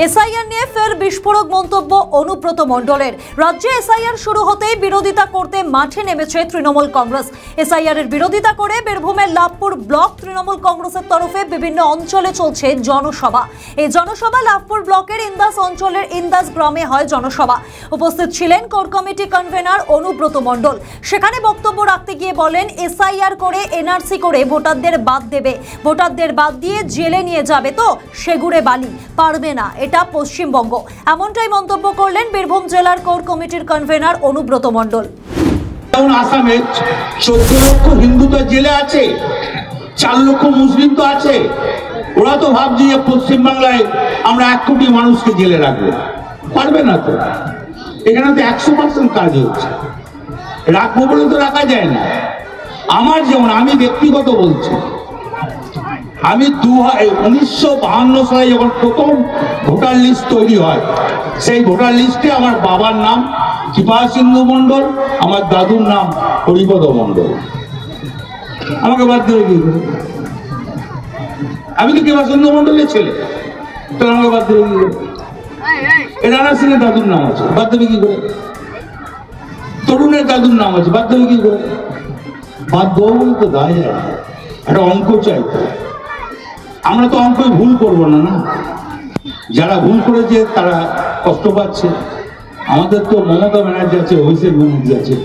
SIR নিয়ে ফের বিস্ফোরক মন্তব্য অনুব্রত মণ্ডলের। রাজ্যে এসআইআর শুরু হতেই বিরোধিতা করতে মাঠে নেমেছে তৃণমূল কংগ্রেস। এসআইআর এর বিরোধিতা করে বীরভূমের লাভপুর ব্লক তৃণমূল কংগ্রেসের তরফে বিভিন্ন অঞ্চলে চলছে জনসভা। এই জনসভা লাভপুর ব্লকের ইন্দাস অঞ্চলের ইন্দাস গ্রামে হয় জনসভা। উপস্থিত ছিলেন core committee convener Anubrata Mondal. সেখানে বক্তব্য রাখতে গিয়ে বলেন, এসআইআর করে এনআরসি করে ভোটারদের বাদ দেবে, ভোটারদের বাদ দিয়ে জেলে নিয়ে যাবে তো সেগুড়ে বালি পারবে না, এটা পশ্চিমবঙ্গ। এমনটাই মন্তব্য করলেন বীরভূম জেলার কোর কমিটির কনভেনার অনুব্রত মণ্ডল। আসামে 14 লক্ষ হিন্দু তো জেলে আছে, 4 লক্ষ মুসলিম তো আছে। ওরা তো ভাবছে যে পশ্চিমবাংলায় আমরা 1 কোটি মানুষকে জেলে রাখবো, পারবে না তো। এখানে তো 100% কাজ হচ্ছে, রাখবো বলে তো রাখা যায় না। আমার যেমন, আমি ব্যক্তিগত বলছি, আমি 1952 সালে যখন প্রথম ভোটার লিস্ট তৈরি হয়, সেই ভোটার লিস্টে আমার বাবার নাম কৃপাসিন্ধু মণ্ডল, আমার দাদুর নাম হরিপদ মণ্ডল। আমাকে বাদ দেবে কি করে? আমি তো কৃপাসিন্ধু মণ্ডলের ছেলে, তো আমাকে বাদ দেবে কি করে? রানা সিং এর দাদুর নাম আছে, বাদ দেবে কি করে? তরুণের দাদুর নাম আছে, বাদ দেবে কি করে? বাদ দেবো বলে তো দায় যায় না, একটা অঙ্ক চাই। আমরা তো অঙ্কই ভুল করবো না, না? যারা ভুল করেছে তারা কষ্ট পাচ্ছে। আমাদের তো মমতা ব্যানার্জি আছে, অভিষেক ব্যানার্জি আছে,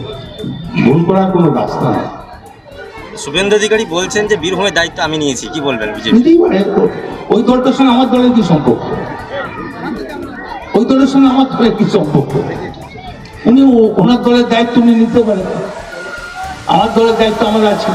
ভুল করার কোনো রাস্তা নেই। শুভেন্দু অধিকারী বলছেন যে বীরভূমের দায়িত্ব আমি নিয়েছি, কি বলবেন? ওই দলটার সঙ্গে আমার দলের কি সম্পর্ক? ওই দলের সঙ্গে আমার দলের কি সম্পর্ক? উনি ওনার দলের দায়িত্ব উনি নিতে পারেন, আমার দলের দায়িত্ব আমার আছে।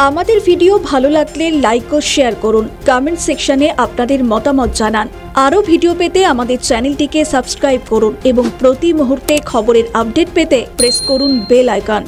আমাদের ভিডিও ভালো লাগলে লাইক ও শেয়ার করুন, কমেন্ট সেকশনে আপনাদের মতামত জানান। আরও ভিডিও পেতে আমাদের চ্যানেলটিকে সাবস্ক্রাইব করুন এবং প্রতি মুহূর্তে খবরের আপডেট পেতে প্রেস করুন বেল আইকন।